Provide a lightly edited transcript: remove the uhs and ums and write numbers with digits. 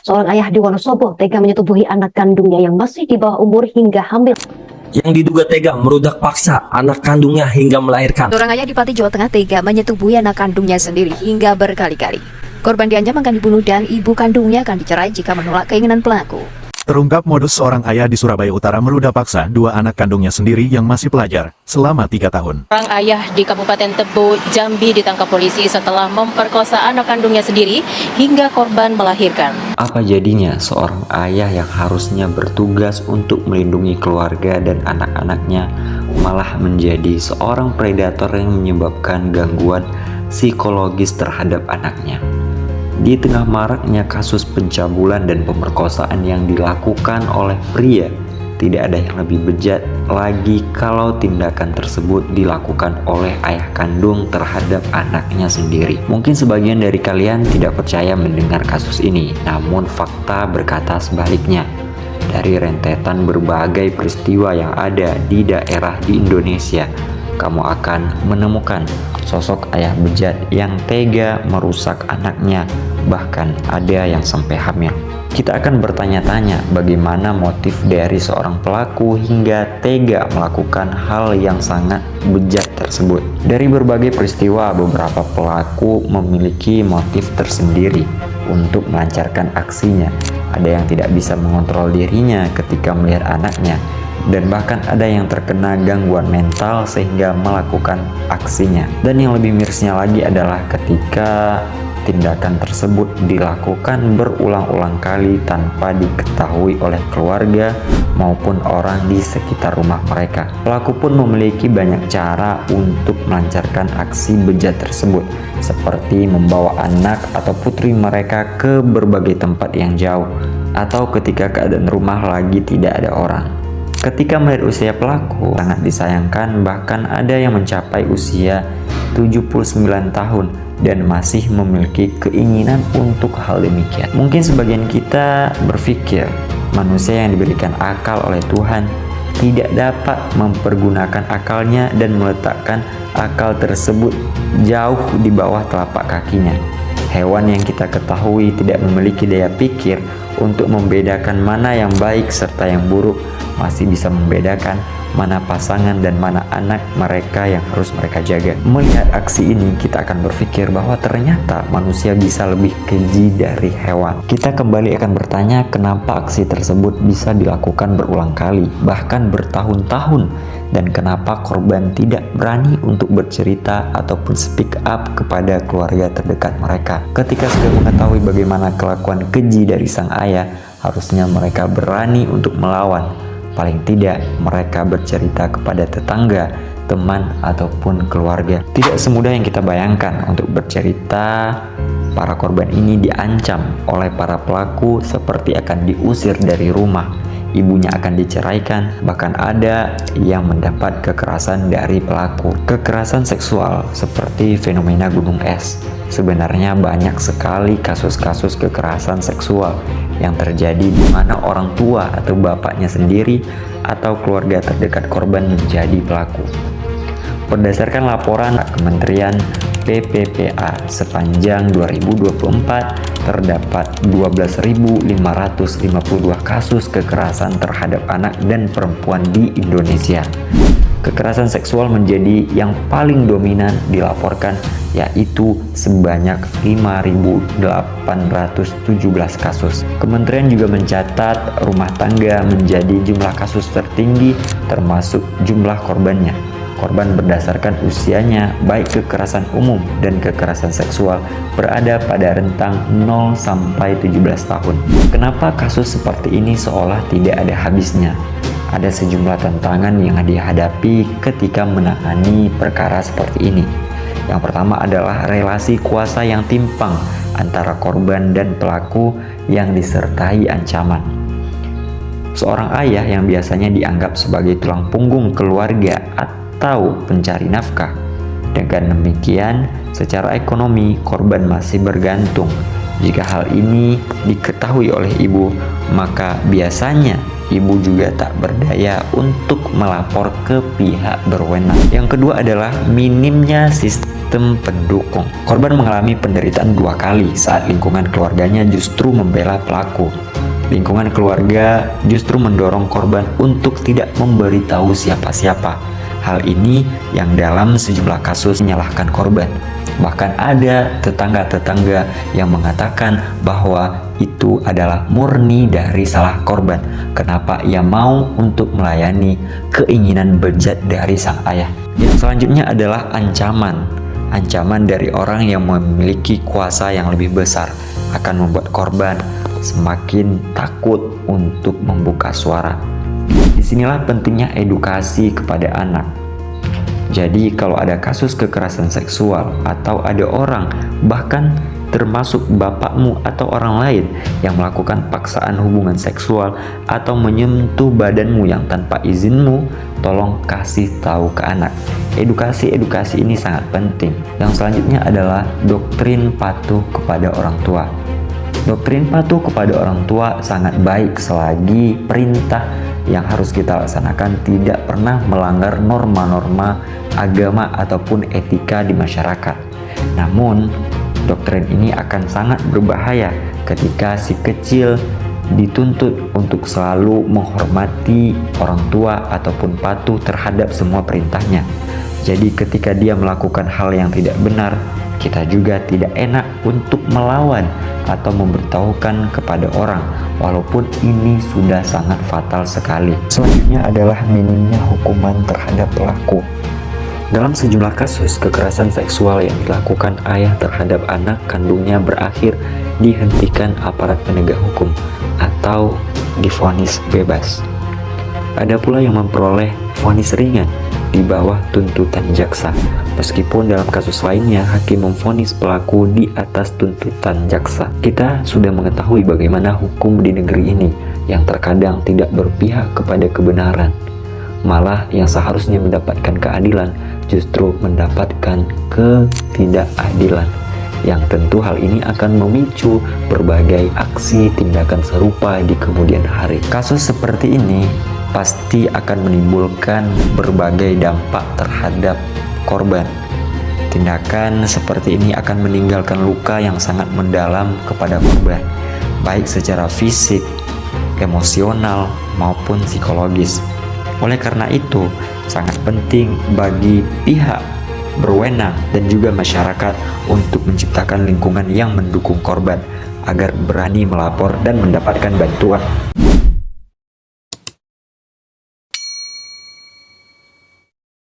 Seorang ayah di Wonosobo tega menyetubuhi anak kandungnya yang masih di bawah umur hingga hamil. Yang diduga tega merudak paksa anak kandungnya hingga melahirkan. Seorang ayah di Pati, Jawa Tengah tega menyetubuhi anak kandungnya sendiri hingga berkali-kali. Korban diancam akan dibunuh dan ibu kandungnya akan dicerai jika menolak keinginan pelaku. Terungkap modus seorang ayah di Surabaya Utara meludah paksa dua anak kandungnya sendiri yang masih pelajar selama 3 tahun. Seorang ayah di Kabupaten Tebo, Jambi ditangkap polisi setelah memperkosa anak kandungnya sendiri hingga korban melahirkan. Apa jadinya seorang ayah yang harusnya bertugas untuk melindungi keluarga dan anak-anaknya malah menjadi seorang predator yang menyebabkan gangguan psikologis terhadap anaknya? Di tengah maraknya kasus pencabulan dan pemerkosaan yang dilakukan oleh pria, tidak ada yang lebih bejat lagi kalau tindakan tersebut dilakukan oleh ayah kandung terhadap anaknya sendiri. Mungkin sebagian dari kalian tidak percaya mendengar kasus ini, namun fakta berkata sebaliknya. Dari rentetan berbagai peristiwa yang ada di daerah di Indonesia, kamu akan menemukan sosok ayah bejat yang tega merusak anaknya, bahkan ada yang sampai hamil. Kita akan bertanya-tanya bagaimana motif dari seorang pelaku hingga tega melakukan hal yang sangat bejat tersebut. Dari berbagai peristiwa, beberapa pelaku memiliki motif tersendiri untuk melancarkan aksinya. Ada yang tidak bisa mengontrol dirinya ketika melihat anaknya, dan bahkan ada yang terkena gangguan mental sehingga melakukan aksinya. Dan yang lebih mirisnya lagi adalah ketika tindakan tersebut dilakukan berulang-ulang kali tanpa diketahui oleh keluarga maupun orang di sekitar rumah mereka. Pelaku pun memiliki banyak cara untuk melancarkan aksi bejat tersebut, seperti membawa anak atau putri mereka ke berbagai tempat yang jauh, atau ketika keadaan rumah lagi tidak ada orang. Ketika melihat usia pelaku sangat disayangkan, bahkan ada yang mencapai usia 79 tahun dan masih memiliki keinginan untuk hal demikian. Mungkin sebagian kita berpikir manusia yang diberikan akal oleh Tuhan tidak dapat mempergunakan akalnya dan meletakkan akal tersebut jauh di bawah telapak kakinya. Hewan yang kita ketahui tidak memiliki daya pikir untuk membedakan mana yang baik serta yang buruk, masih bisa membedakan mana pasangan dan mana anak mereka yang harus mereka jaga. Melihat aksi ini, kita akan berpikir bahwa ternyata manusia bisa lebih keji dari hewan. Kita kembali akan bertanya kenapa aksi tersebut bisa dilakukan berulang kali, bahkan bertahun-tahun, dan kenapa korban tidak berani untuk bercerita ataupun speak up kepada keluarga terdekat mereka. Ketika sudah mengetahui bagaimana kelakuan keji dari sang ayah, harusnya mereka berani untuk melawan. Paling tidak mereka bercerita kepada tetangga, teman, ataupun keluarga. Tidak semudah yang kita bayangkan untuk bercerita. Para korban ini diancam oleh para pelaku seperti akan diusir dari rumah, ibunya akan diceraikan, bahkan ada yang mendapat kekerasan dari pelaku. Kekerasan seksual seperti fenomena gunung es. Sebenarnya banyak sekali kasus-kasus kekerasan seksual yang terjadi di mana orang tua atau bapaknya sendiri atau keluarga terdekat korban menjadi pelaku. Berdasarkan laporan Kementerian PPPA sepanjang 2024 terdapat 12.552 kasus kekerasan terhadap anak dan perempuan di Indonesia. Kekerasan seksual menjadi yang paling dominan dilaporkan, yaitu sebanyak 5.817 kasus. Kementerian juga mencatat rumah tangga menjadi jumlah kasus tertinggi termasuk jumlah korbannya. Korban berdasarkan usianya, baik kekerasan umum dan kekerasan seksual, berada pada rentang 0 sampai 17 tahun. Kenapa kasus seperti ini seolah tidak ada habisnya? Ada sejumlah tantangan yang dihadapi ketika menangani perkara seperti ini. Yang pertama adalah relasi kuasa yang timpang antara korban dan pelaku yang disertai ancaman. Seorang ayah yang biasanya dianggap sebagai tulang punggung keluarga atau pencari nafkah. Dengan demikian, secara ekonomi korban masih bergantung. Jika hal ini diketahui oleh ibu, maka biasanya ibu juga tak berdaya untuk melapor ke pihak berwenang. Yang kedua adalah minimnya sistem sistem pendukung. Korban mengalami penderitaan 2 kali saat lingkungan keluarganya justru membela pelaku. Lingkungan keluarga justru mendorong korban untuk tidak memberitahu siapa-siapa. Hal ini yang dalam sejumlah kasus menyalahkan korban. Bahkan ada tetangga-tetangga yang mengatakan bahwa itu adalah murni dari salah korban. Kenapa ia mau untuk melayani keinginan bejat dari sang ayah? Yang selanjutnya adalah ancaman. Ancaman dari orang yang memiliki kuasa yang lebih besar akan membuat korban semakin takut untuk membuka suara. Disinilah pentingnya edukasi kepada anak. Jadi kalau ada kasus kekerasan seksual atau ada orang, bahkan termasuk bapakmu atau orang lain yang melakukan paksaan hubungan seksual atau menyentuh badanmu yang tanpa izinmu, tolong kasih tahu ke anak. Edukasi ini sangat penting. Yang selanjutnya adalah doktrin patuh kepada orang tua. Doktrin patuh kepada orang tua sangat baik selagi perintah yang harus kita laksanakan tidak pernah melanggar norma-norma agama ataupun etika di masyarakat. Namun, doktrin ini akan sangat berbahaya ketika si kecil dituntut untuk selalu menghormati orang tua ataupun patuh terhadap semua perintahnya. Jadi ketika dia melakukan hal yang tidak benar, kita juga tidak enak untuk melawan atau memberitahukan kepada orang, walaupun ini sudah sangat fatal sekali. Selanjutnya adalah minimnya hukuman terhadap pelaku. Dalam sejumlah kasus kekerasan seksual yang dilakukan ayah terhadap anak kandungnya berakhir dihentikan aparat penegak hukum atau divonis bebas. Ada pula yang memperoleh vonis ringan di bawah tuntutan jaksa. Meskipun dalam kasus lainnya hakim memvonis pelaku di atas tuntutan jaksa. Kita sudah mengetahui bagaimana hukum di negeri ini yang terkadang tidak berpihak kepada kebenaran. Malah yang seharusnya mendapatkan keadilan justru mendapatkan ketidakadilan. Yang tentu hal ini akan memicu berbagai aksi tindakan serupa di kemudian hari. Kasus seperti ini pasti akan menimbulkan berbagai dampak terhadap korban. Tindakan seperti ini akan meninggalkan luka yang sangat mendalam kepada korban, baik secara fisik, emosional, maupun psikologis. Oleh karena itu, sangat penting bagi pihak berwenang dan juga masyarakat untuk menciptakan lingkungan yang mendukung korban agar berani melapor dan mendapatkan bantuan.